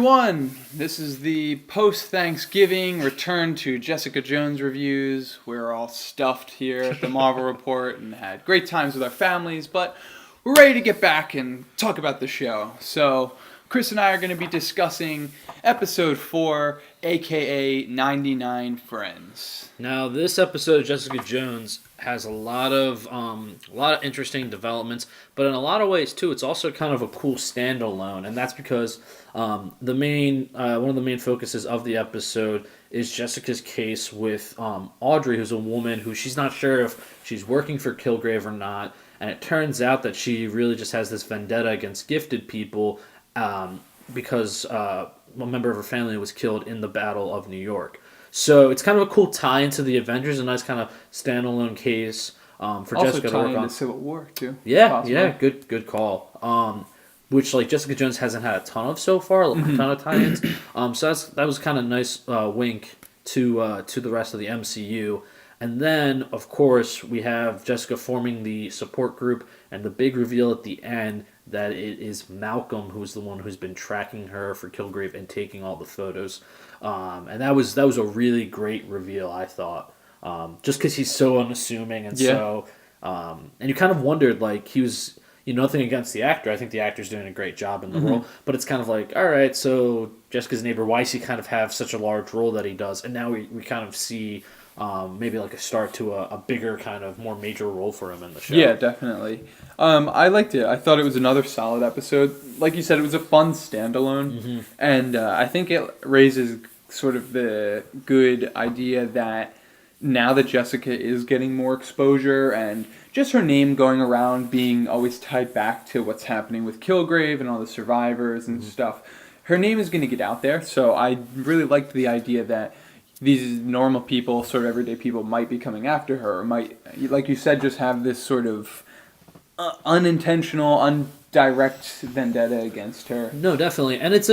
everyone! This is the post-Thanksgiving return to Jessica Jones reviews. We're all stuffed here at the Marvel Report and had great times with our families, but we're ready to get back and talk about the show. So, Chris and I are going to be discussing episode 4, aka 99 Friends. Now, this episode of Jessica Jones has a lot of interesting developments, but in a lot of ways too, it's also kind of a cool standalone, and that's because one of the main focuses of the episode is Jessica's case with Audrey, who's a woman who she's not sure if she's working for Kilgrave or not, and it turns out that she really just has this vendetta against gifted people because a member of her family was killed in the Battle of New York. So it's kind of a cool tie into the Avengers, a nice kind of standalone case for also Jessica to work on. Also Civil War too. Yeah, good call. Which like Jessica Jones hasn't had a ton of so far, a ton of tie-ins. So that was kind of a nice wink to the rest of the MCU. And then, of course, we have Jessica forming the support group, and the big reveal at the end that it is Malcolm who's the one who's been tracking her for Kilgrave and taking all the photos. And that was a really great reveal, I thought. Just because he's so unassuming and and you kind of wondered, like, he was, nothing against the actor. I think the actor's doing a great job in the role, but it's kind of like, all right, so Jessica's neighbor, why does he kind of have such a large role that he does? And now we kind of see maybe like a start to a bigger kind of more major role for him in the show. Yeah, definitely. I liked it. I thought it was another solid episode. Like you said, it was a fun standalone, and I think it raises sort of the good idea that now that Jessica is getting more exposure and just her name going around being always tied back to what's happening with Kilgrave and all the survivors and stuff, her name is going to get out there. So I really liked the idea that these normal people, sort of everyday people, might be coming after her, or might, like you said, just have this sort of unintentional, indirect vendetta against her. No, definitely, and it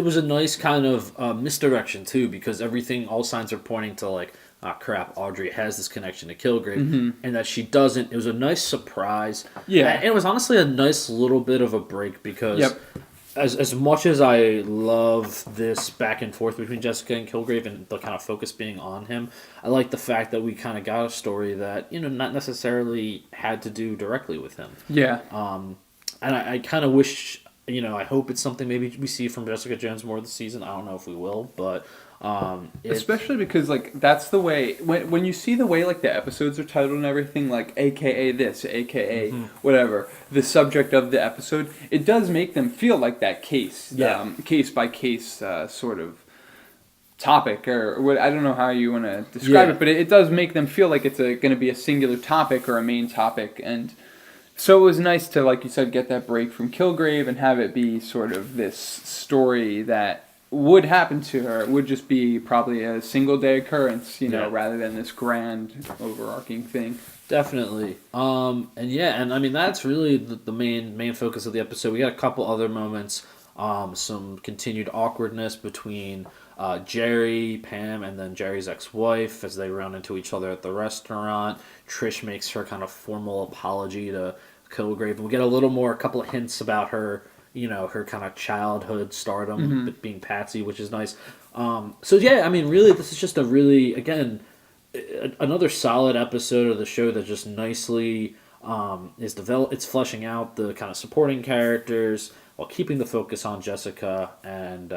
was a nice kind of misdirection too, because all signs are pointing to like, crap, Audrey has this connection to Kilgrave, and that she doesn't. It was a nice surprise. Yeah, and it was honestly a nice little bit of a break because. As much as I love this back and forth between Jessica and Kilgrave and the kind of focus being on him, I like the fact that we kind of got a story that, not necessarily had to do directly with him. Yeah. And I kind of wish, I hope it's something maybe we see from Jessica Jones more this season. I don't know if we will, but... especially because, like, that's the way... When you see the way, like, the episodes are titled and everything, like, a.k.a. this, a.k.a. whatever, the subject of the episode, it does make them feel like that case. Yeah. Case-by-case sort of topic, or what, I don't know how you want to describe it, but it does make them feel like it's going to be a singular topic or a main topic, and... So it was nice to, like you said, get that break from Kilgrave and have it be sort of this story that would happen to her. It would just be probably a single-day occurrence, rather than this grand, overarching thing. Definitely. And I mean, that's really the main focus of the episode. We got a couple other moments, some continued awkwardness between Jerry, Pam, and then Jerry's ex-wife as they run into each other at the restaurant. Trish makes her kind of formal apology to Kilgrave, and we get a couple of hints about her, her kind of childhood stardom being Patsy, which is nice. Really, this is just another solid episode of the show that just nicely it's fleshing out the kind of supporting characters while keeping the focus on Jessica, and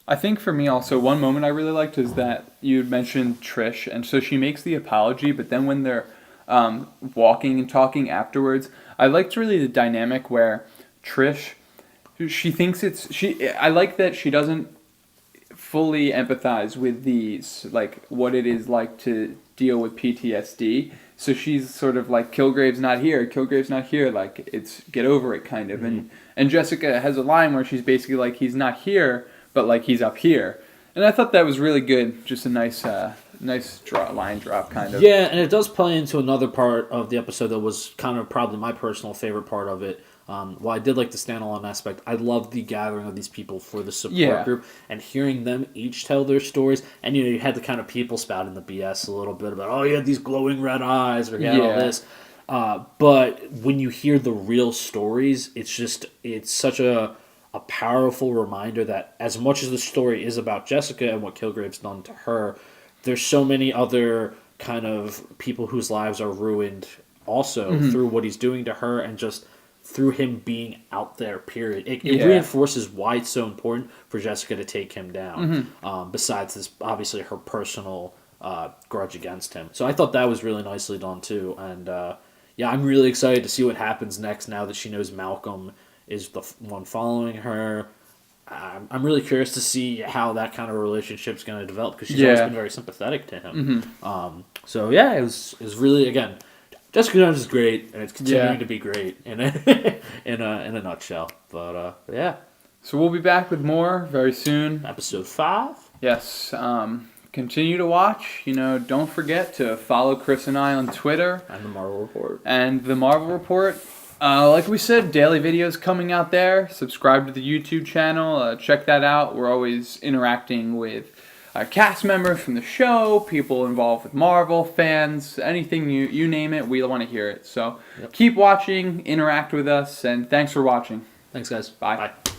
I think for me also, one moment I really liked is that you had mentioned Trish, and so she makes the apology, but then when they're walking and talking afterwards, I liked really the dynamic where Trish, she thinks I like that she doesn't fully empathize with these, like, what it is like to deal with PTSD. So she's sort of like, Kilgrave's not here, like, it's get over it kind of. And Jessica has a line where she's basically like, he's not here, but like he's up here. And I thought that was really good, just a nice line drop kind of. Yeah, and it does play into another part of the episode that was kind of probably my personal favorite part of it. While I did like the standalone aspect, I love the gathering of these people for the support group and hearing them each tell their stories. And you had the kind of people spouting the BS a little bit about, he had these glowing red eyes or he had all this. But when you hear the real stories, it's such a a powerful reminder that as much as the story is about Jessica and what Kilgrave's done to her, there's so many other kind of people whose lives are ruined also through what he's doing to her and just through him being out there, period. It reinforces why it's so important for Jessica to take him down, besides this, obviously, her personal grudge against him. So I thought that was really nicely done, too. And, I'm really excited to see what happens next now that she knows Malcolm is the one following her. I'm really curious to see how that kind of relationship's going to develop because she's always been very sympathetic to him. It was really, again, Jessica Jones is great, and it's continuing to be great in a nutshell. But So we'll be back with more very soon. Episode 5. Yes. Continue to watch. Don't forget to follow Chris and I on Twitter And the Marvel Report. Like we said, daily videos coming out there. Subscribe to the YouTube channel. Check that out. We're always interacting with cast members from the show, people involved with Marvel, fans, anything you name it, we want to hear it. So keep watching, interact with us, and thanks for watching. Thanks, guys. Bye. Bye.